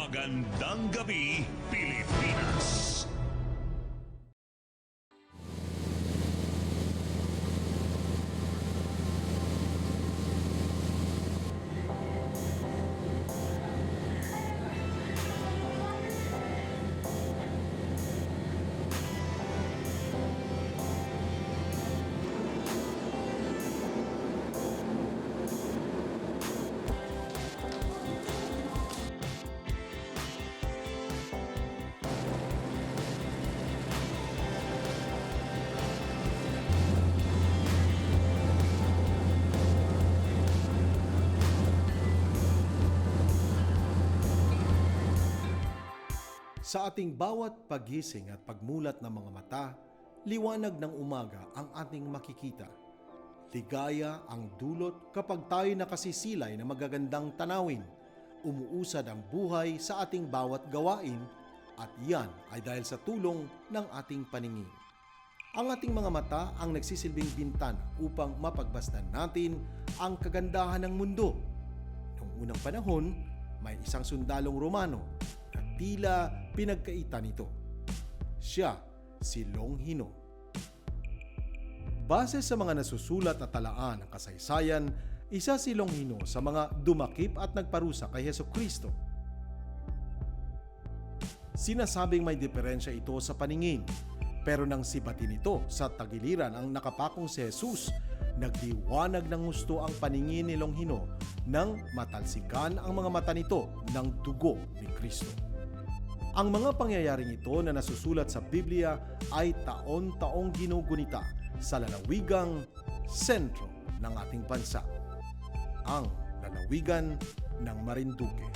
Magandang gabi, Pilipinas! Sa ating bawat paggising at pagmulat ng mga mata, liwanag ng umaga ang ating makikita. Ligaya ang dulot kapag tayo nakasisilay ng magagandang tanawin. Umuusad ang buhay sa ating bawat gawain at yan ay dahil sa tulong ng ating paningin. Ang ating mga mata ang nagsisilbing bintana upang mapagbasdan natin ang kagandahan ng mundo. Noong unang panahon, may isang sundalong Romano na tila pinagkaitan nito. Siya si Longhino. Base sa mga nasusulat na talaan ng kasaysayan, isa si Longhino sa mga dumakip at nagparusa kay Hesukristo. Sinasabing may diferensya ito sa paningin, pero nang sibatin ito sa tagiliran ang nakapakong si Jesus, nagdiwanag ng gusto ang paningin ni Longhino nang matalsikan ang mga mata nito ng dugo ni Kristo. Ang mga pangyayaring ito na nasusulat sa Biblia ay taon-taong ginugunita sa lalawigang sentro ng ating bansa, ang lalawigan ng Marinduque.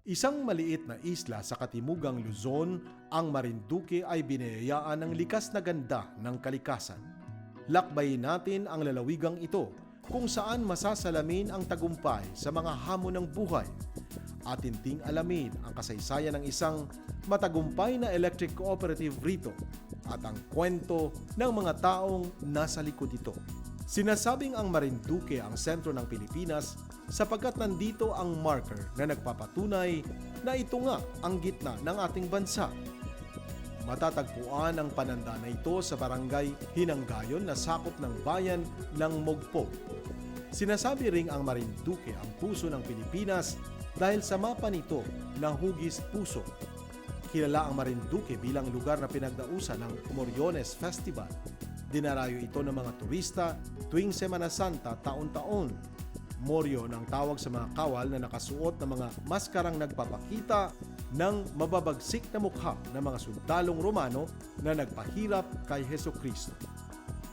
Isang maliit na isla sa katimugang Luzon, ang Marinduque ay biniyayaan ng likas na ganda ng kalikasan. Lakbayin natin ang lalawigang ito kung saan masasalamin ang tagumpay sa mga hamon ng buhay. Atinting alamin ang kasaysayan ng isang matagumpay na electric cooperative rito at ang kwento ng mga taong nasa likod ito. Sinasabing ang Marinduque ang sentro ng Pilipinas sapagkat nandito ang marker na nagpapatunay na ito nga ang gitna ng ating bansa. Matatagpuan ang pananda na ito sa barangay Hinanggayon na sakop ng bayan ng Mogpo. Sinasabi ring ang Marinduque ang puso ng Pilipinas dahil sa mapa nito na hugis puso. Kilala ang Marinduque bilang lugar na pinagdausan ng Moriones Festival. Dinarayo ito ng mga turista tuwing Semana Santa taon-taon. Moryo ang tawag sa mga kawal na nakasuot ng mga maskarang nagpapakita ng mababagsik na mukha ng mga sundalong Romano na nagpahirap kay Hesukristo.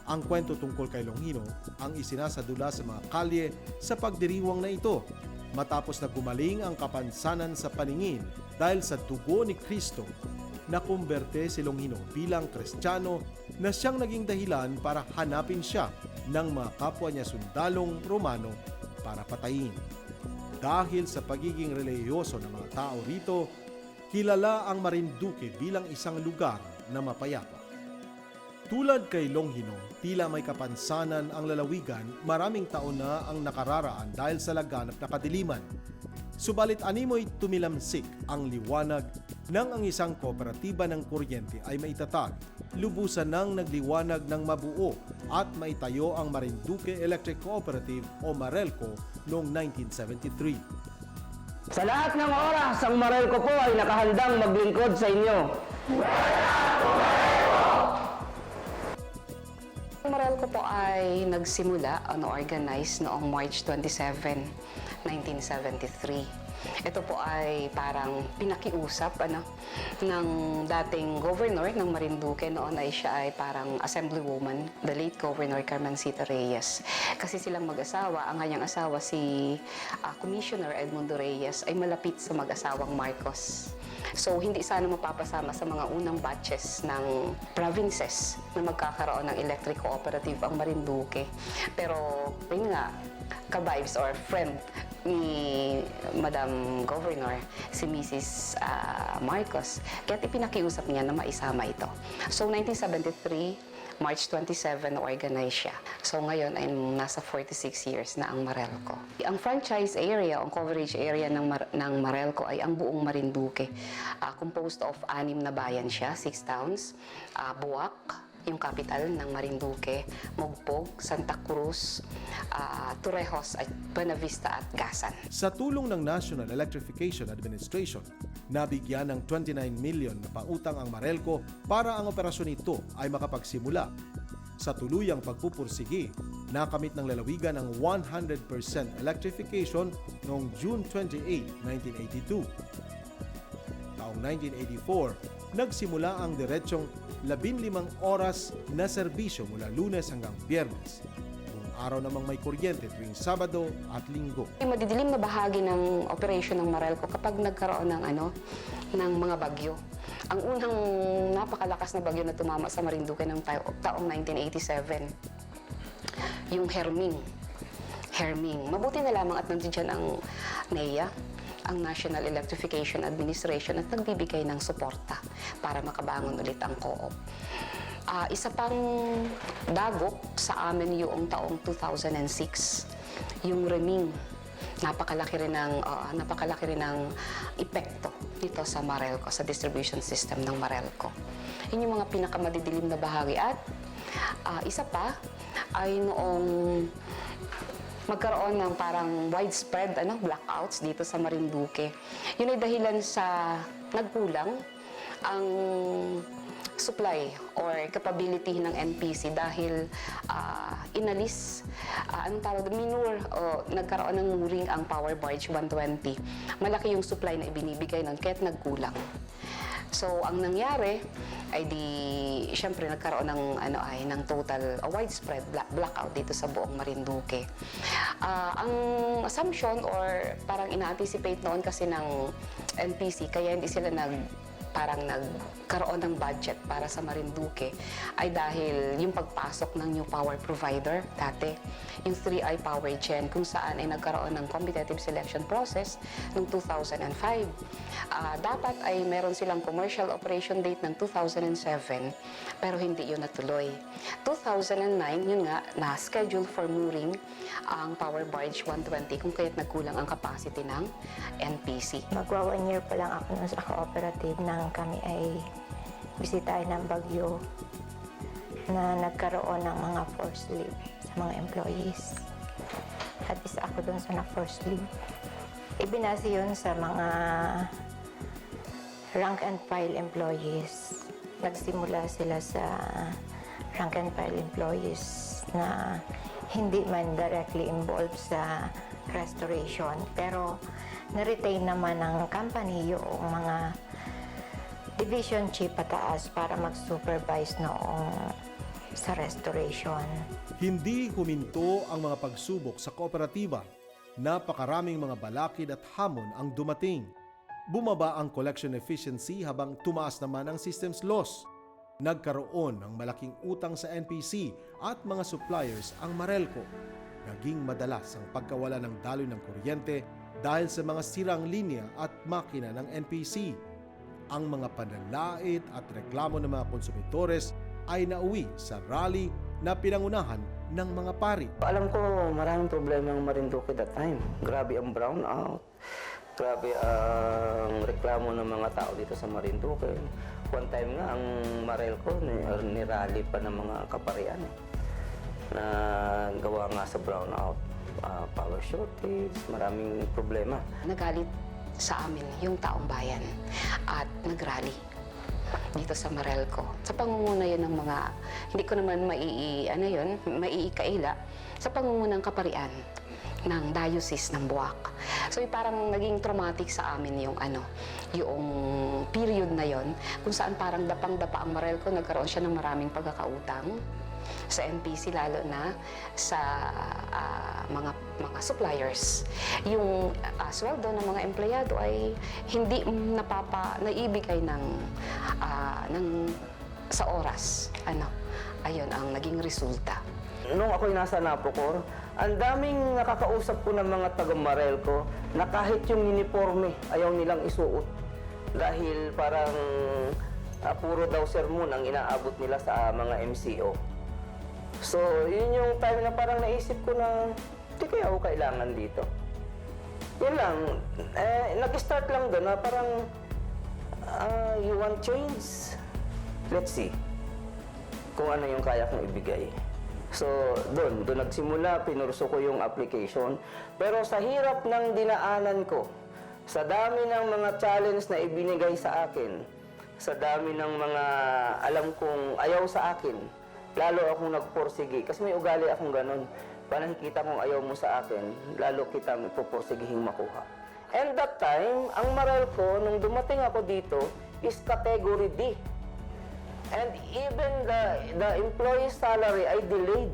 Ang kwento tungkol kay Longhino ang isinasadula sa mga kalye sa pagdiriwang na ito matapos na gumaling ang kapansanan sa paningin dahil sa dugo ni Kristo. Nakumberte si Longhino bilang Kristiyano na siyang naging dahilan para hanapin siya ng mga kapwa niya sundalong Romano para patayin. Dahil sa pagiging relihiyoso ng mga tao rito, kilala ang Marinduque bilang isang lugar na mapayapa. Tulad kay Longhino, tila may kapansanan ang lalawigan, maraming taon na ang nakararaan dahil sa laganap na kadiliman. Subalit animoy tumilamsik ang liwanag nang ang isang kooperatiba ng kuryente ay maitatag. Lubusan nang nagliwanag ng mabuo at maitayo ang Marinduque Electric Cooperative o Marelco noong 1973. Sa lahat ng oras, ang Marelco po ay nakahandang maglingkod sa inyo. Ang Marelco po ay nagsimula organize noong March 27, 1973. Ito po ay parang pinakiusap ng dating governor ng Marinduque. Noon ay siya ay parang assemblywoman, the late Governor Carmencita Reyes. Kasi silang mag-asawa, ang kanyang asawa si Commissioner Edmundo Reyes ay malapit sa mag-asawang Marcos. So, hindi sana mapapasama sa mga unang batches ng provinces na magkakaroon ng electric cooperative ang Marinduque. Pero, yun nga, ka-vibes or friend ni Madam Governor, si Mrs. Marcos, kaya ipinakiusap niya na maisama ito. So, 1973, March 27, organize siya. So ngayon ay nasa 46 years na ang Marelco. Ang franchise area, ang coverage area ng Marelco ay ang buong Marinduque. Composed of 6 na bayan siya, 6 towns. Buwak, yung capital ng Marinduque, Mogpog, Santa Cruz, Torrejos, at Buenavista at Gasan. Sa tulong ng National Electrification Administration, nabigyan ng 29 million na pautang ang Marelco para ang operasyon nito ay makapagsimula. Sa tuluyang pagpupursigi, nakamit ng lalawigan ang 100% electrification noong June 28, 1982. Taong 1984, nagsimula ang diretsyong 15 oras na serbisyo mula Lunes hanggang Biyernes. Kung araw namang may kuryente tuwing Sabado at Linggo. Yung madidilim na bahagi ng operation ng Marelco kapag nagkaroon ng mga bagyo. Ang unang napakalakas na bagyo na tumama sa Marinduque ng taong 1987, yung Herming. Mabuti na lamang at nandiyan ang NEA, ang National Electrification Administration, at nagbibigay ng suporta para makabangon ulit ang co-op. Isa pang dagok sa amin yung taong 2006, yung Reming. Napakalaki rin ng epekto dito sa Marelco, sa distribution system ng Marelco. Yun yung mga pinakamadidilim na bahagi. At isa pa ay noong magkaroon ng parang widespread blackouts dito sa Marinduque. Yun ay dahilan sa nagkulang ang supply or capability ng NPC dahil inalis, nagkaroon ng muring ang Power Barge 120. Malaki yung supply na ibinibigay nun, kaya't nagkulang. So, ang nangyari ay siyempre nagkaroon ng total widespread blackout dito sa buong Marinduque. Ang assumption or parang ina-anticipate noon kasi ng NPC, kaya hindi sila nagkaroon ng budget para sa Marinduque ay dahil yung pagpasok ng new power provider dati, yung 3i Power Gen, kung saan ay nagkaroon ng competitive selection process noong 2005. Dapat ay meron silang commercial operation date ng 2007, pero hindi yun natuloy. 2009, yun nga, na-schedule for mooring ang Power Barge 120 kung kaya't nagkulang ang capacity ng NPC. Magwa 1 year pa lang ako nun sa cooperative nang kami ay bisitahin ng bagyo na nagkaroon ng mga forced leave sa mga employees. At isa ako doon sa na-forced leave. Ibinase yun sa mga rank and file employees. Nagsimula sila sa rank and file employees na hindi man directly involved sa restoration, pero na-retain naman ng company yung mga division chief pataas para mag-supervise noong sa restoration. Hindi huminto ang mga pagsubok sa kooperatiba. Napakaraming mga balakid at hamon ang dumating. Bumaba ang collection efficiency habang tumaas naman ang systems loss. Nagkaroon ng malaking utang sa NPC at mga suppliers ang Marelco. Naging madalas ang pagkawala ng daloy ng kuryente dahil sa mga sirang linya at makina ng NPC. Ang mga panlalait at reklamo ng mga konsumitores ay nauwi sa rally na pinangunahan ng mga pari. Alam ko maraming problema ang Marinduque that time. Grabe ang brownout. Grabe ang reklamo ng mga tao dito sa Marinduque. One time nga, ang Marelco nirally pa ng mga kaparian na gawa nga sa brownout. Power shortage, maraming problema. Nagalit sa amin yung taong bayan at nagrally dito sa Marelco. Sa pangunguna yun ng mga, hindi ko naman maiikaila, sa pangungunang kaparian ng diocese ng Buwak. So parang naging traumatic sa amin yung yung period na yon kung saan parang dapang-dapa ang Marelco, nagkaroon siya ng maraming pagkakautang sa NPC, lalo na sa mga suppliers. Yung sweldo ng mga empleyado ay hindi naibigay sa oras. Ayun ang naging resulta. Nung ako'y nasa Napocor, ang daming nakakausap ko ng mga taga-Marelco na kahit yung uniforme ayaw nilang isuot. Dahil parang puro daw sermon ang inaabot nila sa mga MCO. So, yun yung time na parang naisip ko na, di kaya ako kailangan dito. Yun lang, nag-start lang doon na parang, you want change? Let's see kung ano yung kaya kong ibigay. So, doon nagsimula, pinurso ko yung application. Pero sa hirap ng dinaanan ko, sa dami ng mga challenge na ibinigay sa akin, sa dami ng mga alam kong ayaw sa akin, lalo akong nagporsige. Kasi may ugali akong ganun. Pag nakikita kong ayaw mo sa akin, lalo kita puporsigihing makuha. And that time, ang maral ko, nung dumating ako dito, is category D. And even the employee's salary ay delayed.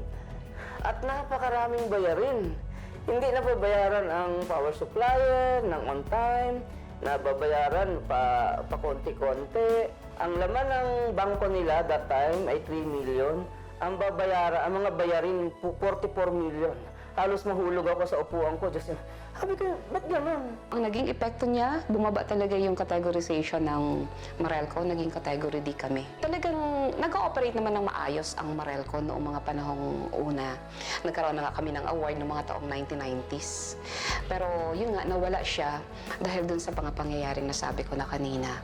At napakaraming bayarin. Hindi na babayaran ang power supplier ng on time, nababayaran pa konti-konti. Ang laman ng bangko nila that time ay 3 million. Ang mga bayarin 44 million. Halos mahulog ako sa upuan ko. Just, sabi ko, ba't gano'n? Ang naging epekto niya, bumaba talaga yung categorization ng Meralco, naging category D kami. Talagang nag-ooperate naman ng maayos ang Meralco noong mga panahong una. Nagkaroon na nga kami ng award noong mga taong 1990s. Pero yun nga, nawala siya dahil dun sa mga pangyayaring nasabi ko na kanina.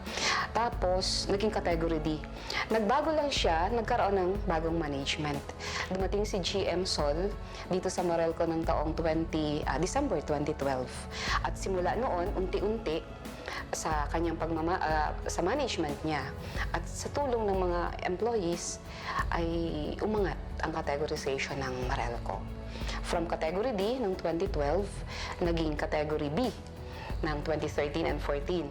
Tapos, naging category D. Nagbago lang siya, nagkaroon ng bagong management. Dumating si GM Sol dito sa Meralco ng taong December 2012. At simula noon, unti-unti sa kanyang sa management niya at sa tulong ng mga employees ay umangat ang categorization ng Meralco. From category D ng 2012, naging category B ng 2013 and 14.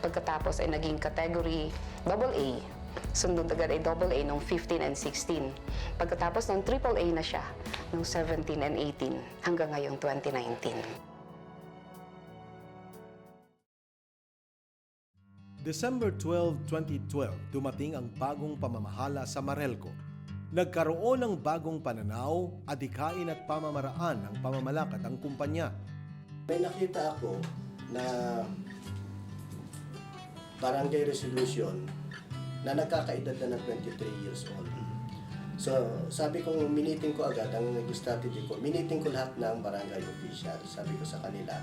Pagkatapos ay naging category AA. Sunod agad ay AA noong 15 and 16. Pagkatapos ng AAA na siya noong 17 and 18 hanggang ngayong 2019. December 12, 2012, dumating ang bagong pamamahala sa Meralco. Nagkaroon ng bagong pananaw, adikain at pamamaraan ng pamamalakad ng kumpanya. May nakita ako na barangay resolution na nagkakaedad na ng 23 years old. So, sabi ko, miniting ko agad, ang strategy ko, miniting ko lahat ng barangay official. Sabi ko sa kanila,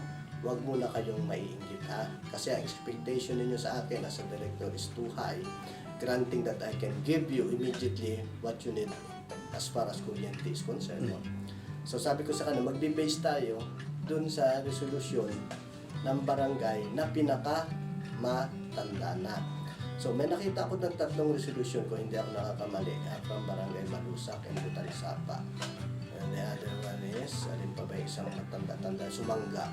huwag muna kayong maiinggit ha. Kasi ang expectation ninyo sa akin as a director is too high. Granting that I can give you immediately what you need as far as kuryente is concerned. No? So sabi ko sa kanila, magbe-base tayo dun sa resolution ng barangay na pinaka-matanda na. So may nakita ako ng 3 resolution ko, hindi ako nakakamali. From barangay Malusak and Butan Sapa. And the other one is, alin pa ba isang matanda-tanda, Sumangga.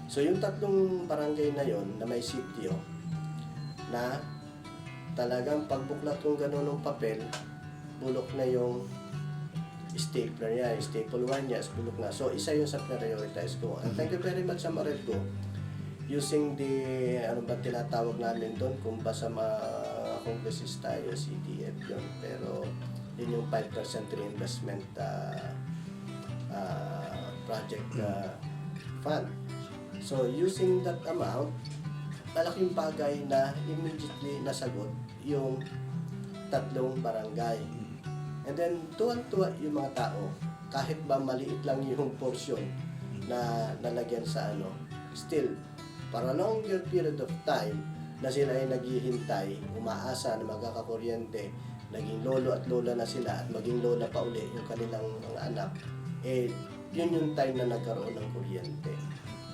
So yung 3 barangay na yon na may sitio na talagang pagbuklat kong gano'n ng papel, bulok na yung stapler niya, yung staple wire niya, bulok na. So isa yun sa prioritize ko. And thank you very much sa Meralco. Using the, ano ba tinatawag namin doon, kung basta ma-congresista tayo, CDF yun. Pero yun yung 5% reinvestment project fund. So, using that amount, malaking bagay na immediately nasagot yung 3 barangay. And then, tuwan-tuwa yung mga tao, kahit ba maliit lang yung portion na nalagyan sa still, para longer period of time na sila ay naghihintay, umaasa na magkakakuryente, naging lolo at lola na sila at maging lola pa uli yung kanilang mga anak, yun yung time na nagkaroon ng kuryente.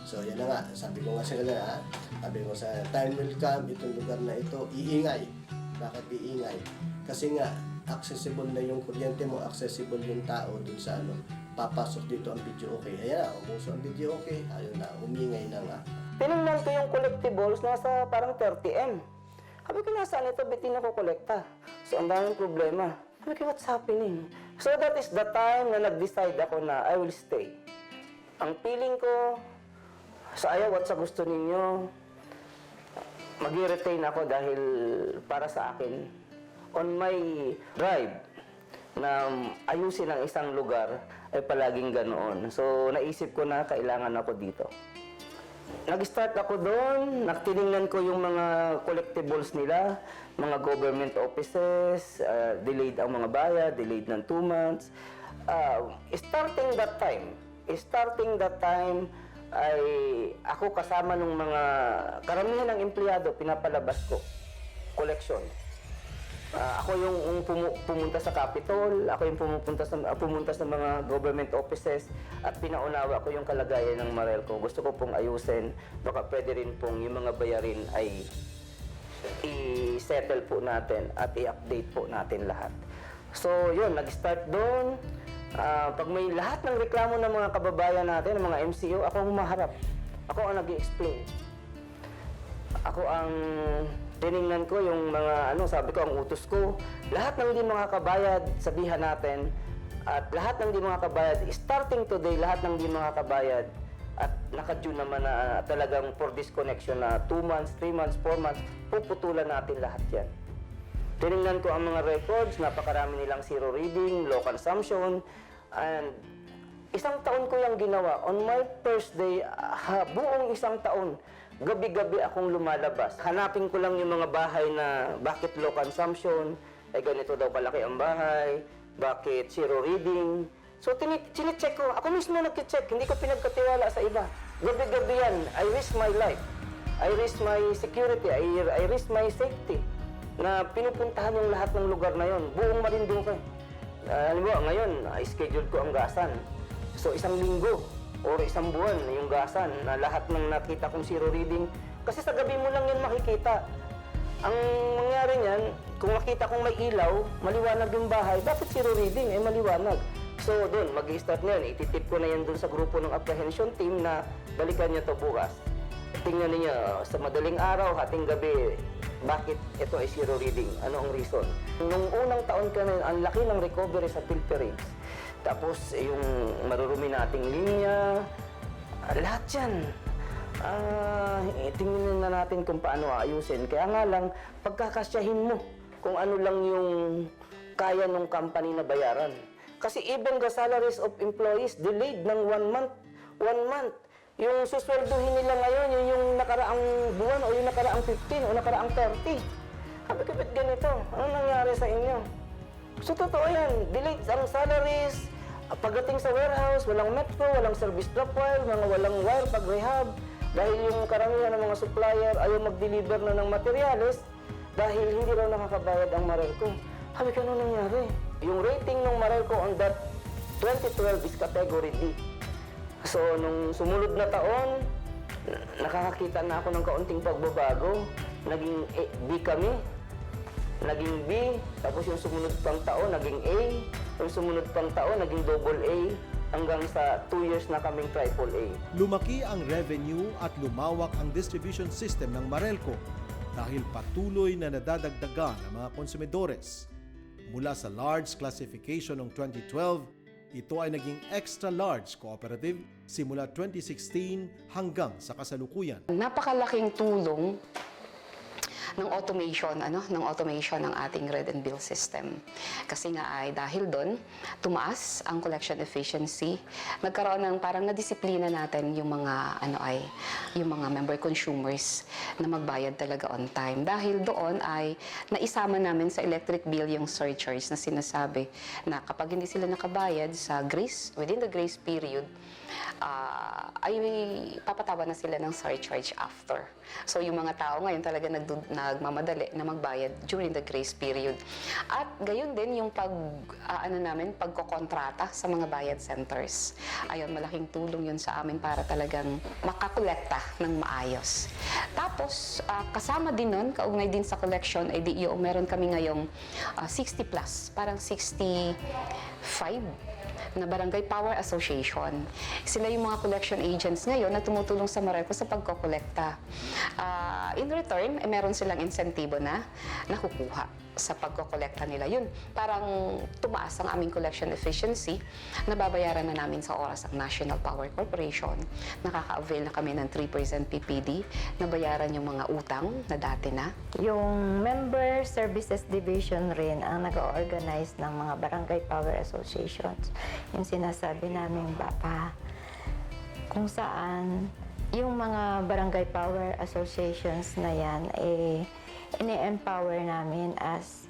So, yan na nga. Sabi ko nga sa kanila, sabi ko sa time will come, itong lugar na ito, iingay. Bakit iingay? Kasi nga, accessible na yung kuryente mo, accessible yung tao dun sa papasok dito ang video okay. Ayan na, umuso ang video okay. Ayun na, umingay na nga. Tinignan ko yung collectibles, nasa parang 30M. Sabi ko, nasaan ito? Ba't di nakukolekta? So, ang daming problema. Sabi ko, what's happening? So, that is the time na nag-decide ako na I will stay. Ang feeling ko, sa ayaw at sa gusto ninyo, mag-retain ako dahil para sa akin, on my drive, na ayusin ang isang lugar, ay palaging ganoon. So, naisip ko na kailangan ako dito. Nag-start ako doon, tiningnan ko yung mga collectibles nila, mga government offices, delayed ang mga bayad, delayed ng 2 months. Starting that time, ay ako kasama ng mga karamihan ng empleyado, pinapalabas ko, collection. Ako yung pumunta sa Capitol, ako yung pumunta sa mga government offices at pinaunawa ko yung kalagayan ng Marelco. Gusto ko pong ayusin, baka pwede rin pong yung mga bayarin ay i-settle po natin at i-update po natin lahat. So yun, nag-start doon. Pag may lahat ng reklamo ng mga kababayan natin, ng mga MCO, ako ang humaharap. Ako ang nag-i-explain. Ako ang tiningnan ko yung mga, sabi ko, ang utos ko. Lahat ng hindi makakabayad, sabihan natin. At lahat ng hindi makakabayad, starting today, lahat ng hindi makakabayad, at naka-due naman na talagang for disconnection na 2 months, 3 months, 4 months, puputulan natin lahat yan. Tiningnan ko ang mga records, napakarami nilang zero reading, low consumption, and isang taon ko yung ginawa. On my first day, buong isang taon, gabi-gabi akong lumalabas. Hanapin ko lang yung mga bahay na bakit low consumption, ay ganito daw kalaki ang bahay, bakit zero reading. So, chinecheck ko. Ako mismo nag-check, hindi ko pinagkatiwala sa iba. Gabi-gabi yan, I risk my life. I risk my security, I risk my safety. Na pinupuntahan yung lahat ng lugar na yon, buong Marinduque. Halimbawa, ngayon, schedule ko ang gasan. So, 1 linggo or 1 buwan yung gasan na lahat ng nakita kong zero reading. Kasi sa gabi mo lang yan makikita. Ang mangyari niyan, kung makita kong may ilaw, maliwanag yung bahay, bakit zero reading? Maliwanag. So, doon, mag-i-start na yan. Ititip ko na yan doon sa grupo ng apprehension team na balikan niya to bukas. Tingnan niyo sa madaling araw, hating gabi, bakit ito ay zero reading? Ano ang reason? Nung unang taon ka na, ang laki ng recovery sa pilferage. Tapos yung marurumi nating linya, lahat yan. Tingnan na natin kung paano ayusin. Kaya nga lang, pagkakasyahin mo kung ano lang yung kaya ng company na bayaran. Kasi even the salaries of employees delayed ng 1 month. 1 month. Yung susweldohin nila ngayon, yun yung nakaraang buwan o yung nakaraang 15 o nakaraang 30. Sabi ko, ba't ganito? Ano nangyari sa inyo? So, totoo yan. Delayed ang salaries. Pagdating sa warehouse, walang metro, walang service drop wire, walang wire pag-rehab. Dahil yung karamihan ng mga supplier ayaw mag-deliver na ng materyales dahil hindi raw nakakabayad ang Marelco. Sabi ko, ano nangyari? Yung rating ng Marelco on that 2012 is category D. So, nung sumunod na taon, nakakakita na ako ng kaunting pagbabago. Naging B kami, naging B, tapos yung sumunod pang taon, naging A, yung sumunod pang taon, naging double A, hanggang sa 2 years na kaming triple A. Lumaki ang revenue at lumawak ang distribution system ng Marelco dahil patuloy na nadadagdagan ang mga konsumidores. Mula sa large classification noong 2012, ito ay naging extra large cooperative simula 2016 hanggang sa kasalukuyan. Napakalaking tulong ng automation, ng ating read and bill system. Kasi nga ay dahil doon, tumaas ang collection efficiency. Nagkaroon ng parang nadisiplina natin yung mga yung mga member consumers na magbayad talaga on time. Dahil doon ay naisama namin sa electric bill yung surcharge na sinasabi na kapag hindi sila nakabayad sa within the grace period, ay papatawa na sila ng surcharge after. So yung mga tao ngayon talaga nagmamadali na magbayad during the grace period. At gayon din yung pagkokontrata sa mga bayad centers. Ayun, malaking tulong yun sa amin para talagang makakolekta ng maayos. Tapos, kasama din nun, kaugnay din sa collection, meron kami ngayong 60 plus, parang 65 na Barangay Power Association. Sila yung mga collection agents ngayon na tumutulong sa Marelco sa pagkokolekta. In return, meron silang insentibo na nakukuha sa pagkokolekta nila. Yun, parang tumaas ang aming collection efficiency. Nababayaran na namin sa oras ang National Power Corporation. Nakaka-avail na kami ng 3% PPD. Nabayaran yung mga utang na dati na. Yung Member Services Division rin ang nag-organize ng mga Barangay Power Associations. Yung sinasabi namin, Bapa, kung saan Yung mga barangay power associations na yan, ini-empower namin as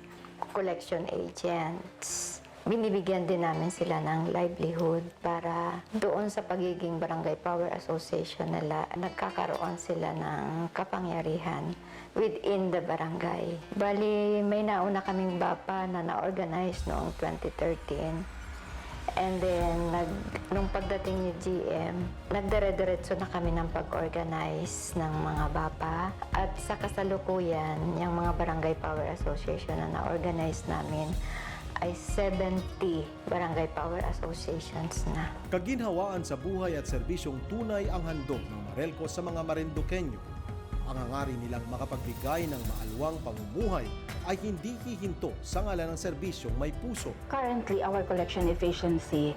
collection agents. Binibigyan din namin sila ng livelihood para doon sa pagiging barangay power association nila, nagkakaroon sila ng kapangyarihan within the barangay. Bali, may nauna kaming BAPA na na-organize noong 2013. And then, nung pagdating ni GM, nagdire-diretso na kami ng pag-organize ng mga BAPA. At sa kasalukuyan, yung mga barangay power association na na-organize namin, ay 70 barangay power associations na. Kaginhawaan sa buhay at serbisyong tunay ang handog ng Marelco sa mga Marinduqueño. Ang hangarin nilang makapagbigay ng maalwang pamumuhay ay hindi hihinto sa ngalan ng serbisyong may puso. Currently, our collection efficiency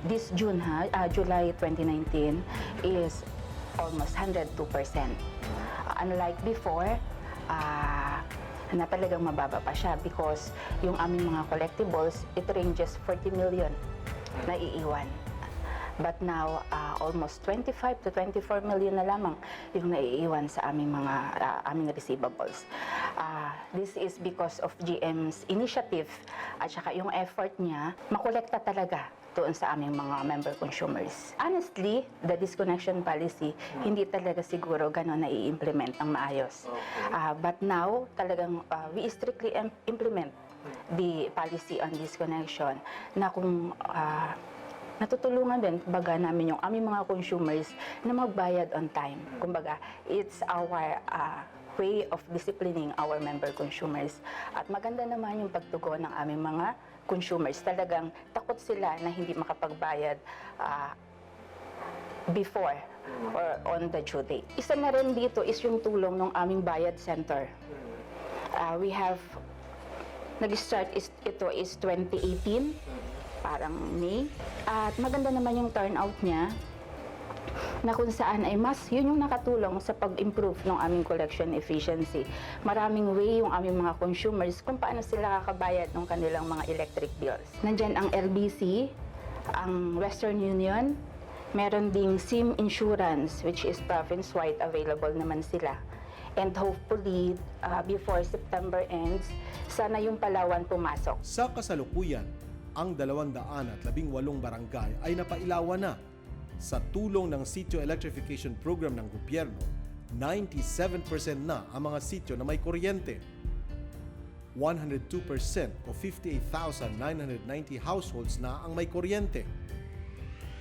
this July 2019 is almost 102%. Unlike before, na talagang mababa pa siya because yung aming mga collectibles, it ranges 40 million na iiwan. But now, almost 25 to 24 million na lamang yung naiiwan sa aming mga aming receivables. This is because of GM's initiative at saka yung effort niya, makolekta talaga doon sa aming mga member consumers. Honestly, the disconnection policy, hindi talaga siguro gano'n na i-implement ng maayos. But now, talagang we strictly implement the policy on disconnection na kung natutulungan din, kumbaga, namin yung aming mga consumers na magbayad on time. Kumbaga, it's our way of disciplining our member consumers. At maganda naman yung pagtugon ng aming mga consumers. Talagang takot sila na hindi makapagbayad before or on the due date. Isa na rin dito is yung tulong ng aming bayad center. We have, nag-start ito is 2018. Parang May. At maganda naman yung turnout niya na kung saan ay yun yung nakatulong sa pag-improve ng aming collection efficiency. Maraming way yung aming mga consumers kung paano sila kakabayad ng kanilang mga electric bills. Nandyan ang LBC, ang Western Union, meron ding SIM Insurance which is province-wide, available naman sila. And hopefully, before September ends, sana yung Palawan pumasok. Sa kasalukuyan, ang 218 barangay ay napailawan na. Sa tulong ng Sitio Electrification Program ng gobyerno, 97% na ang mga sitio na may kuryente. 102% o 58,990 households na ang may kuryente.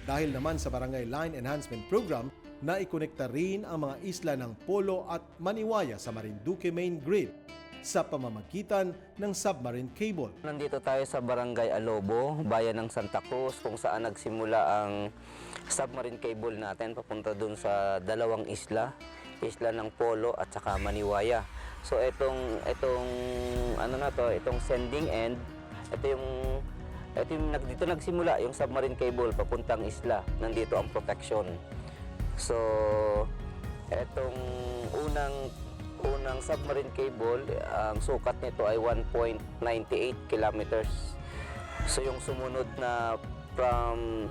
Dahil naman sa Barangay Line Enhancement Program, naikonekta rin ang mga isla ng Polo at Maniwaya sa Marinduque Main Grid sa pamamagitan ng submarine cable. Nandito tayo sa Barangay Alobo, bayan ng Santa Cruz, kung saan nagsimula ang submarine cable natin papunta dun sa dalawang isla ng Polo at saka Maniwaya. So itong sending end, dito nagsimula yung submarine cable papuntang isla. Nandito ang protection. So itong unang submarine cable, ang sukat nito ay 1.98 kilometers. So yung sumunod na from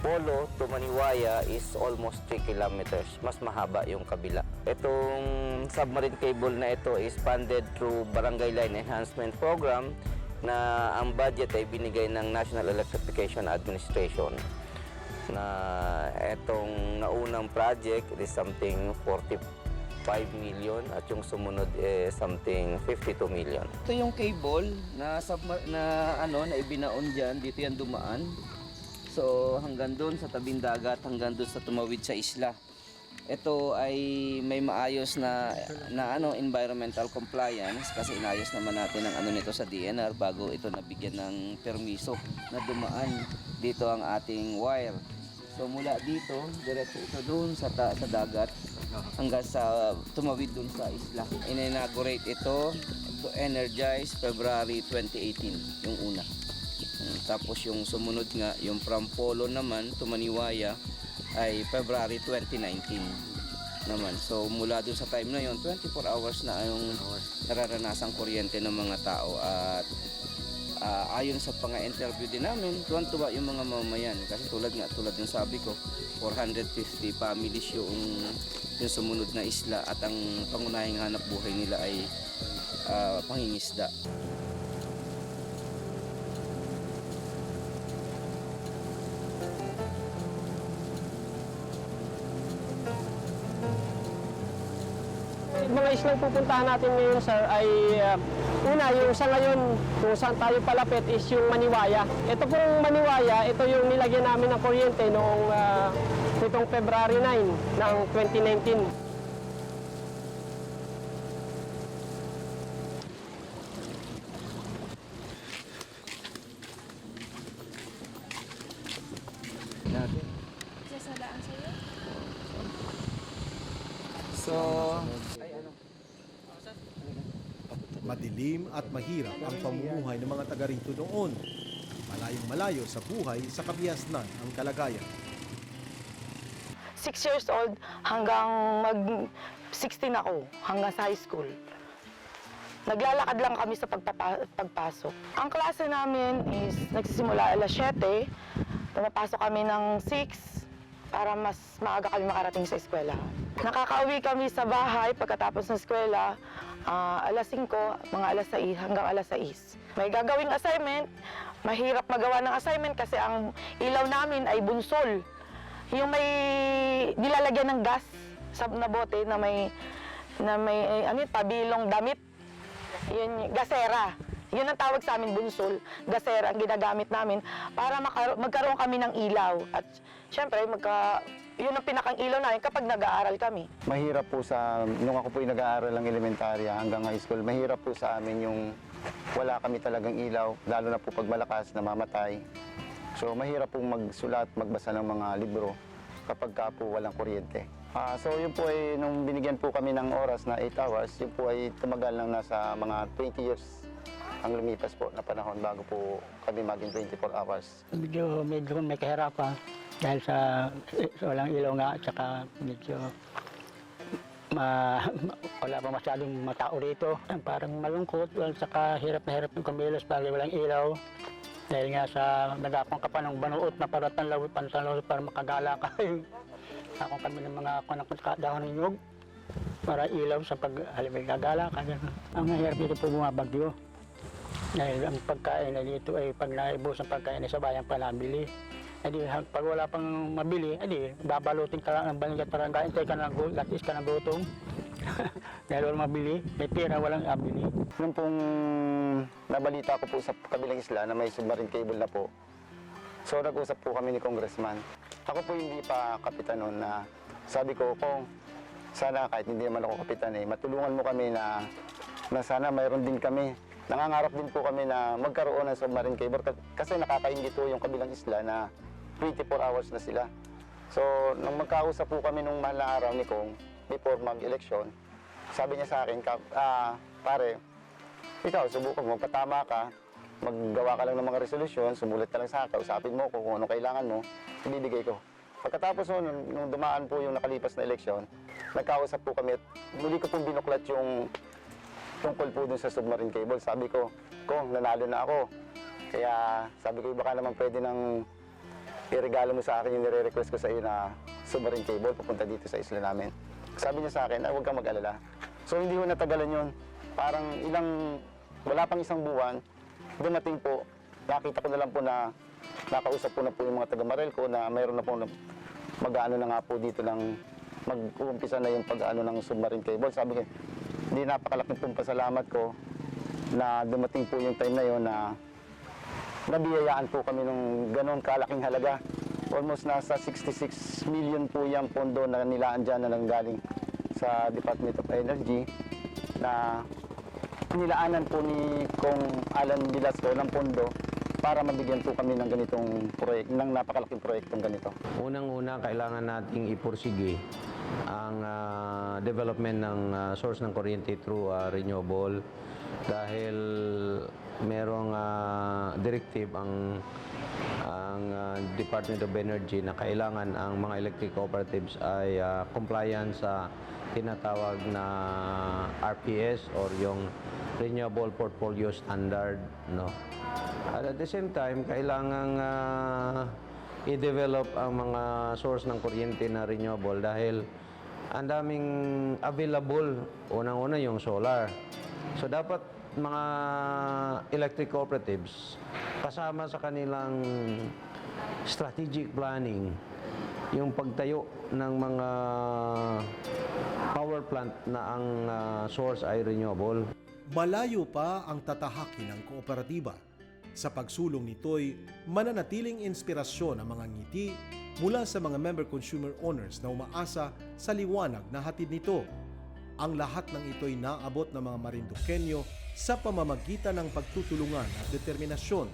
Polo to Maniwaya is almost 3 kilometers. Mas mahaba yung kabila. Itong submarine cable na ito is funded through Barangay Line Enhancement Program na ang budget ay binigay ng National Electrification Administration. Na itong naunang project is something 45 million at yung sumunod something 52 million. Ito yung cable na ibinaon diyan, dito yan dumaan. So hanggang doon sa tabing dagat, hanggang doon sa tumawid sa isla. Ito ay may maayos na environmental compliance kasi inayos naman natin ang nito sa DNR bago ito nabigyan ng permiso na dumaan dito ang ating wire. So mula dito, diretso ito doon sa dagat hanggang sa tumawid doon sa isla. In-inaugurate ito to energize February 2018, yung una. Tapos yung sumunod nga, yung from Polo naman to Maniwaya ay February 2019 naman. So mula doon sa time na yon, 24 hours na yung nararanasang kuryente ng mga tao at ayon sa pang-interview din namin, tuwan-tuwa yung mga mamamayan. Kasi tulad ng sabi ko, 450 families yung sumunod na isla at ang pangunahing hanap buhay nila ay pangingisda. Mga islang pupuntahan natin ngayon, sir, ay una, yung sa ngayon, kung saan tayo palapit is yung Maniwaya. Ito pong Maniwaya, ito yung nilagyan namin ng kuryente noong nitong February 9 ng 2019. Madilim at mahirap ang pamumuhay ng mga taga rito noon. Malayong malayo sa buhay sa kabiasnan ang kalagayan. 6 years old hanggang mag-16 ako, hanggang sa high school. Naglalakad lang kami sa pagpasok. Ang klase namin is nagsisimula alas 7, pumapasok kami ng 6 para mas maaga kami makarating sa eskwela. Nakakauwi kami sa bahay pagkatapos ng eskwela, alas 5, mga alas 6 hanggang alas 6. May gagawing assignment, mahirap magawa ng assignment kasi ang ilaw namin ay bunsol. Yung may nilalagyan ng gas na bote na may pabilong damit. Yun, gasera. Yun ang tawag sa amin, bunsol. Gasera ang ginagamit namin para magkaroon kami ng ilaw. At syempre, yun ang pinakang ilaw namin kapag nag-aaral kami. Mahirap po nung ako po yung nag-aaral ng elementarya hanggang high school, mahirap po sa amin yung wala kami talagang ilaw, lalo na po pag malakas, namamatay. So mahirap pong magsulat, magbasa ng mga libro kapag ka po walang kuryente. So yun po ay nung binigyan po kami ng oras na 8 hours, yun po ay tumagal lang nasa mga 20 years ang lumipas po na panahon bago po kami maging 24 hours. Medyo may kahirapan dahil sa walang ilaw nga at saka medyo wala pa masyadong matao rito. Parang malungkot at saka hirap na hirap yung kumilos pag walang ilaw. Dahil nga sa nagakong ka pa ng banuot na pantanlaw para makagala ka. Nakakong kami ng mga dahon ng nyug para ilaw sa pag-halimay gagala ka. Ang hirap dito po bumabagyo. Dahil ang pagkain na dito ay pag naibos ang pagkain sa bayan pa nabili. Pag wala pang mabili, babalutin ka lang ng balikat para kaintay ka ng gatis ka ng gutom. Dahil walang mabili, may pera, walang abili. Nung pong nabalita ko po sa kabilang isla na may submarine cable na po, so nag-usap po kami ni Congressman. Ako po hindi pa kapitan noon na sabi ko, kung sana kahit hindi naman ako kapitan matulungan mo kami na sana mayroon din kami. Nangangarap din po kami na magkaroon ng submarine cable kasi nakakaingit po yung kabilang isla na 24 hours na sila. So, nung magkausap po kami nung mahal na araw ni Kong, before mag-election, sabi niya sa akin, pare, ikaw, subukan mo, patama ka, maggawa ka lang ng mga resolusyon, sumulat ka lang sa akin, usapin mo kung anong kailangan mo, ibibigay ko. Pagkatapos nung dumaan po yung nakalipas na eleksyon, nagkausap po kami at muli ko pong binuklat yung tungkol po dun sa submarine cable. Sabi ko, Kong, nanalo na ako. Kaya sabi ko, baka naman pwede nang iregalo mo sa akin yung nire-request ko sa iyo na submarine cable papunta dito sa isla namin. Sabi niya sa akin, huwag kang mag-alala. So hindi ko natagalan yun. Parang wala pang isang buwan, dumating po, nakita ko na lang po na nakausap ko na po yung mga taga-Marelco na mayroon na po mag-ano na nga po dito ng mag-uumpisa na yung pag-ano ng submarine cable. Sabi ko, hindi napakalaking pong pasalamat ko na dumating po yung time na yon na nabiyayaan po kami ng ganun kalaking halaga. Almost nasa 66 million po yung pondo na nilaan dyan na nanggaling sa Department of Energy na nilaanan po ni Kong Alan Velasco ng pondo para mabigyan po kami ng ganitong proyekto, ng napakalaking proyektong ganito. Unang-una, kailangan nating ipursige ang development ng source ng kuryente through renewable dahil merong directive ang Department of Energy na kailangan ang mga electric cooperatives ay compliant sa tinatawag na RPS or yung Renewable Portfolio Standard, no? At the same time, kailangang i-develop ang mga source ng kuryente na renewable dahil ang daming available. Unang-una yung solar. So dapat mga electric cooperatives kasama sa kanilang strategic planning yung pagtayo ng mga power plant na ang source ay renewable. Malayo pa ang tatahakin ng kooperatiba. Sa pagsulong nito'y mananatiling inspirasyon ang mga ngiti mula sa mga member consumer owners na umaasa sa liwanag na hatid nito. Ang lahat ng ito'y naabot ng mga Marinduqueño sa pamamagitan ng pagtutulungan at determinasyon.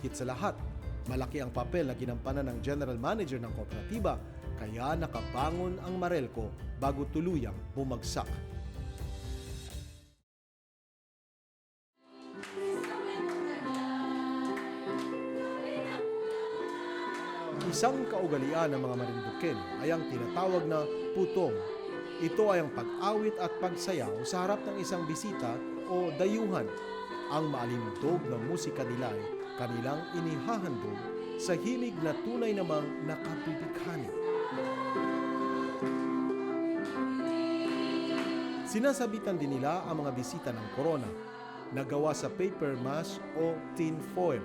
Higit sa lahat, malaki ang papel na ginampanan ng general manager ng kooperatiba kaya nakabangon ang Marelco bago tuluyang bumagsak. Isang kaugalian ng mga Marinduqueño ay ang tinatawag na putong. Ito ay ang pag-awit at pagsayaw sa harap ng isang bisita o dayuhan. Ang maalimtog ng musika nila ay kanilang inihahandog sa himig na tunay namang nakabibighani. Sinasabitan din nila ang mga bisita ng corona na gawa sa paper mask o tin foil.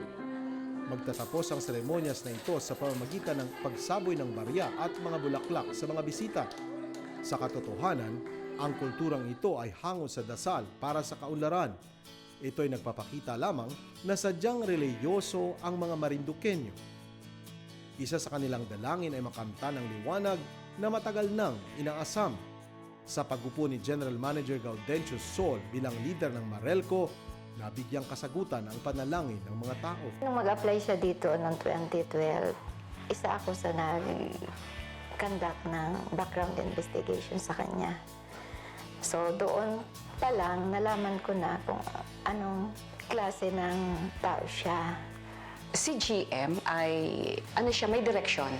Magtatapos ang seremonyas na ito sa pamamagitan ng pagsaboy ng barya at mga bulaklak sa mga bisita. Sa katotohanan, ang kulturang ito ay hango sa dasal para sa kaunlaran. Ito ay nagpapakita lamang na sadyang reliyoso ang mga Marinduqueño. Isa sa kanilang dalangin ay makamta ng liwanag na matagal nang inaasam. Sa pagupo ni General Manager Gaudencio Sol bilang leader ng Marelco, nabigyang kasagutan ang panalangin ng mga tao. Nung mag-apply siya dito noong 2012, isa ako sa nag-conduct ng background investigation sa kanya. So doon pa lang nalaman ko na kung anong klase ng tao siya. Si GM ay, may direksyon.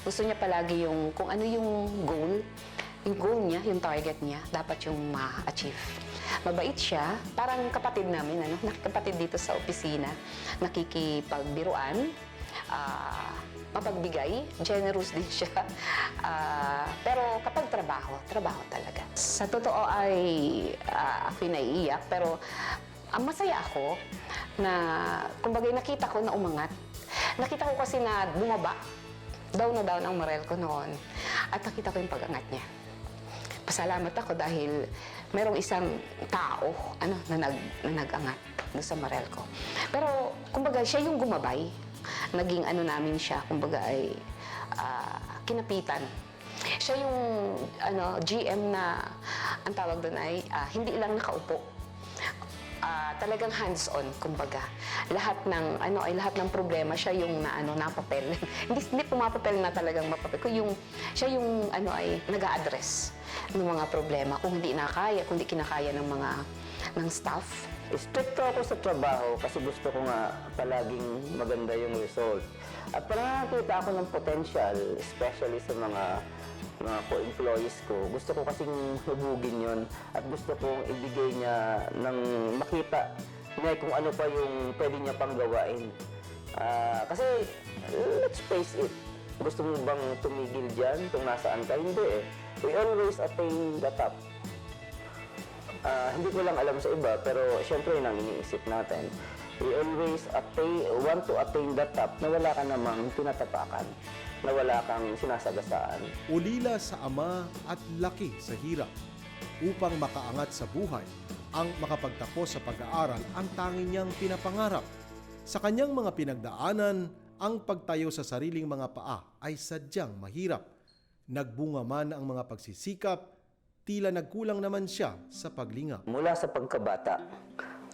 Gusto niya palagi kung ano yung goal niya, yung target niya, dapat yung ma-achieve. Mabait siya, parang kapatid namin, nakikapatid dito sa opisina, nakikipagbiruan, mapagbigay, generous din siya. Pero kapag trabaho talaga. Sa totoo ay ako'y naiiyak, pero masaya ako na, kumbaga nakita ko na umangat. Nakita ko kasi na bumaba, down na down ang Marelco noon, at nakita ko yung pag-angat niya. Pasalamat ako dahil merong isang tao na nag-angat doon sa Marelco. Pero kumbaga siya yung gumabay. Naging namin siya, kumbaga ay kinapitan. Siya yung GM na ang tawag doon ay hindi lang nakaupo. Talagang hands-on, kumbaga. Lahat ng problema siya yung napapel. hindi pumapapel na talagang mapapel. Siya yung nag-a-address ng mga problema kung hindi kinakaya ng staff. Stricto ako sa trabaho kasi gusto ko nga palaging maganda yung result. At parang nakakita ako ng potential, especially sa mga co-employees ko. Gusto ko kasing hubugin yon at gusto kong ibigay niya ng makita niya kung ano pa yung pwede niya pang gawain. Kasi, let's face it, gusto mo bang tumigil dyan kung nasaan ka? Hindi eh. We always attain the top. Hindi ko lang alam sa iba, pero syempre yun ang iniisip natin. We always want to attain the top na wala ka namang tinatapakan, na wala kang sinasagasaan. Ulila sa ama at laki sa hirap. Upang makaangat sa buhay, ang makapagtapos sa pag-aaral ang tanging niyang pinapangarap. Sa kanyang mga pinagdaanan, ang pagtayo sa sariling mga paa ay sadyang mahirap. Nagbunga man ang mga pagsisikap, tila nagkulang naman siya sa paglingap. Mula sa pagkabata,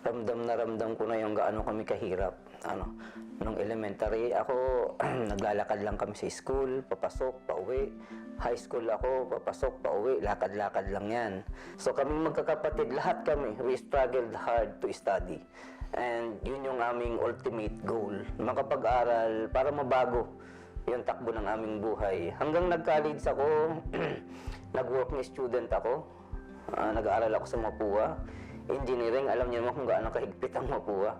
ramdam ko na yung gaano kami kahirap. Nung elementary, ako naglalakad lang kami sa school, papasok, pauwi. High school ako, papasok, pauwi, lakad-lakad lang yan. So kaming magkakapatid, lahat kami, we struggled hard to study. And yun yung aming ultimate goal, makapag-aral para mabago yung takbo ng aming buhay. Hanggang nag-college ako, nag-working student ako, nag-aaral ako sa Mapua. Engineering, alam niyo naman kung gaano kahigpit ang Mapua.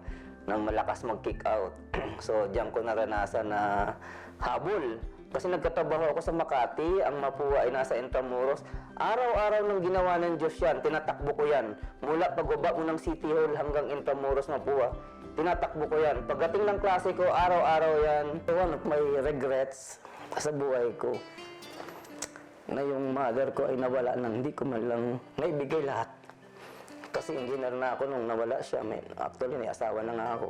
ng malakas mag-kick out. So, diyan ko naranasan na habol. Kasi nagkatrabaho ako sa Makati, ang Mapua ay nasa Intramuros. Araw-araw nang ginawa ng Diyos yan, tinatakbo ko yan. Mula pagbaba mo ng City Hall hanggang Intramuros, Mapua, tinatakbo ko yan. Pagdating ng klase ko, araw-araw yan. One of my regrets sa buhay ko, na yung mother ko ay nawala nang hindi ko man lang naibigay lahat. Kasi engineer na ako nung nawala siya. Actually, may asawa na nga ako.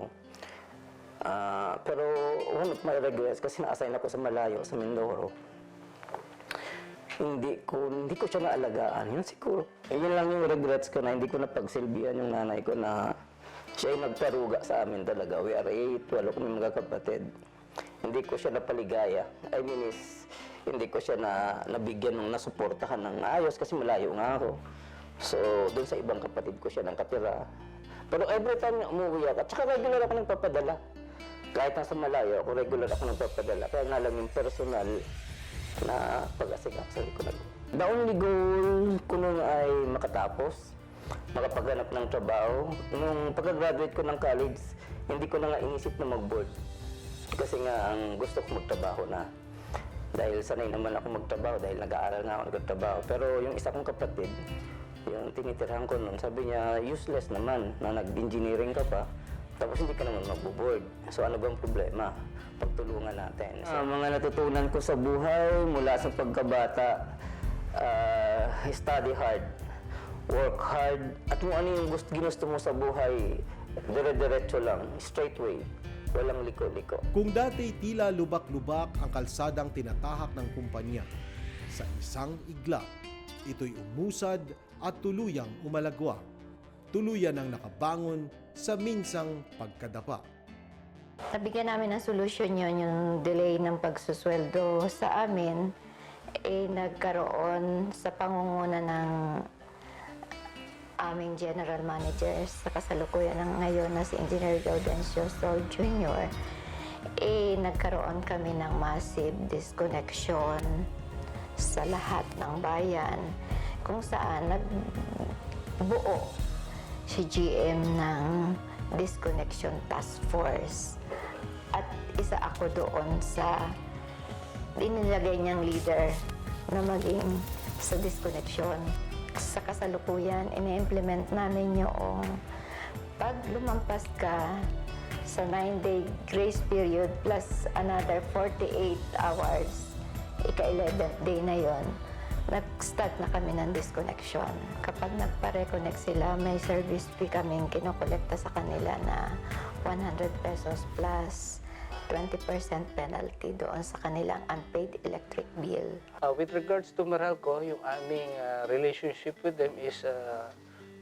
Pero one of my regrets, kasi na-assign ako sa malayo, sa Mindoro. Hindi ko siya naalagaan. Yun siguro. Yun lang yung regrets ko, na hindi ko napagsilbihan yung nanay ko na siya ay nagparuga sa amin talaga. We are 8, 12 kami magkakapatid. Hindi ko siya napaligaya. I mean hindi ko siya nabigyan ng nasuportahan ng ayos kasi malayo nga ako. So, doon sa ibang kapatid ko siya nakatira. Pero every time na umuwi ako, at saka regular ako nagpapadala. Kahit nasa malayo ako, regular ako nagpapadala. Kaya nga lang yung personal na pag-asigap sa likod. The only goal ko nun ay makatapos, makapaghanap ng trabaho. Nung pagka-graduate ko ng college, hindi ko na nga inisip na mag-board. Kasi nga, ang gusto ko magtrabaho na. Dahil sanay naman ako magtrabaho, dahil nag-aaral nga ako nagtrabaho. Pero yung isa kong kapatid, yung tinitirhan ko nun, sabi niya, useless naman na nag-engineering ka pa, tapos hindi ka naman mag-board. So ano bang problema? Pagtulungan natin. So, mga natutunan ko sa buhay mula sa pagkabata, study hard, work hard, at kung ano yung ginusto mo sa buhay, dire-diretso lang, straight way. Walang liko-liko. Kung dati tila lubak-lubak ang kalsadang tinatahak ng kumpanya, sa isang igla, ito'y umusad at tuluyang umalagwa. Tuluyan ang nakabangon sa minsang pagkadapa. Nabigyan namin ng solusyon yun, yung delay ng pagsusweldo sa amin, nagkaroon sa pangunguna ng aming general manager sa kasalukuyan ng ngayon na si Engineer Gaudencio Sol Jr., nagkaroon kami ng massive disconnection sa lahat ng bayan kung saan nagbuo si GM ng Disconnection Task Force. At isa ako doon sa inilagay niyang leader na maging sa disconnection. Sa kasalukuyan, ini-implement namin yung pag lumampas ka sa 9-day grace period plus another 48 hours, ika-11th day na yon, nag-start na kami ng disconnection. Kapag nagpa-reconnect sila, may service fee kaming kinokolekta sa kanila na 100 pesos plus 20% penalty doon sa kanilang unpaid electric bill. With regards to Meralco, yung aming relationship with them is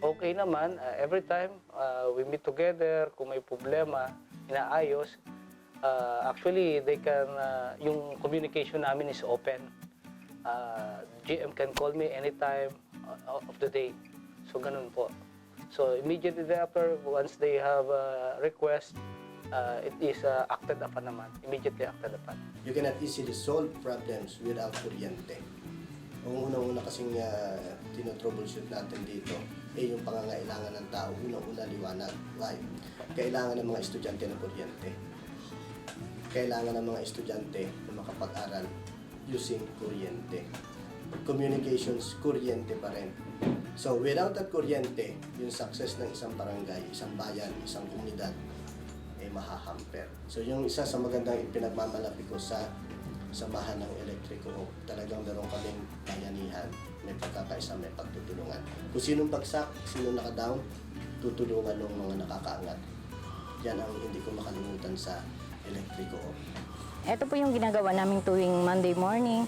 okay naman. Every time we meet together, kung may problema, inaayos. Actually, they can, yung communication namin is open. GM can call me anytime of the day. So, ganun po. So, immediately thereafter, once they have a request, it is acted upon naman. Immediately acted upon. You cannot easily solve problems without kuryente. Ang unang-una kasing tinotroubleshoot natin dito yung pangangailangan ng tao. Unang-una liwanag. Why? Kailangan ng mga estudyante ng kuryente. Kailangan ng mga estudyante na makapag-aral using kuryente. Communications, kuryente pa rin. So, without that kuryente, yung success ng isang barangay, isang bayan, isang komunidad, mahahamper. So, yung isa sa magandang pinagmamalaki ko sa samahan ng elektriko, talagang meron kaming bayanihan, may pagkakaisa, may pagtutulungan. Kung sinong bagsak, sinong nakadown, tutulungan ng mga nakakaangat. Yan ang hindi ko makalimutan sa elektriko. Ito po yung ginagawa namin tuwing Monday morning.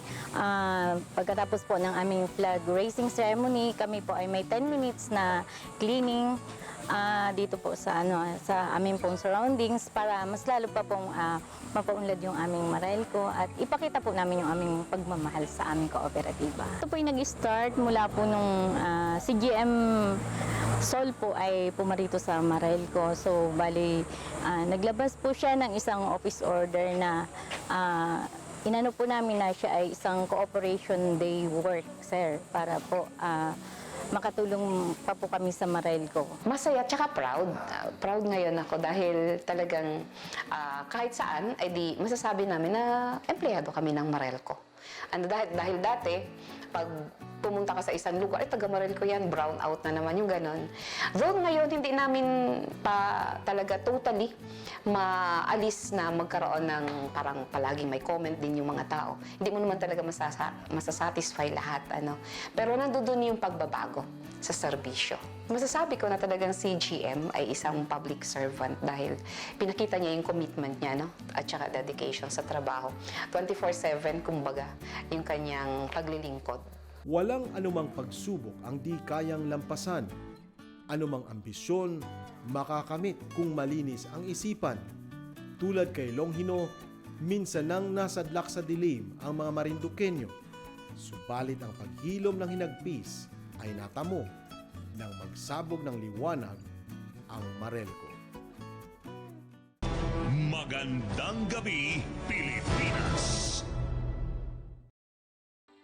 Pagkatapos po ng aming flag raising ceremony, kami po ay may 10 minutes na cleaning dito po sa aming pong surroundings para mas lalo pa pong mapaunlad yung aming Meralco at ipakita po namin yung aming pagmamahal sa aming kooperatiba. Ito po yung nag-start mula po nung si GM Sol po ay pumarito sa Meralco. So bali naglabas po siya ng isang office order na inano po namin na siya ay isang cooperation day work, sir, para po makatulong pa po kami sa Marelco. Masaya tsaka proud. Proud ngayon ako dahil talagang kahit saan ay di masasabi namin na empleyado kami ng Marelco. Dahil dati, pag pumunta ka sa isang lugar, taga Marelco yan, brown out na naman yung ganon. Though ngayon, hindi namin pa talaga totally maalis na magkaroon ng parang palaging may comment din yung mga tao. Hindi mo naman talaga masasatisfy lahat. Pero nandoon yung pagbabago sa serbisyo. Masasabi ko na talagang si GM ay isang public servant dahil pinakita niya yung commitment niya, at saka dedication sa trabaho. 24/7, kumbaga, yung kanyang paglilingkod. Walang anumang pagsubok ang di kayang lampasan. Anumang ambisyon, makakamit kung malinis ang isipan. Tulad kay Longhino, minsan nang nasadlak sa dilim ang mga Marinduqueño. Subalit ang paghilom ng hinagpis ay natamo nang magsabog ng liwanag ang Marelco. Magandang gabi, Pilipinas!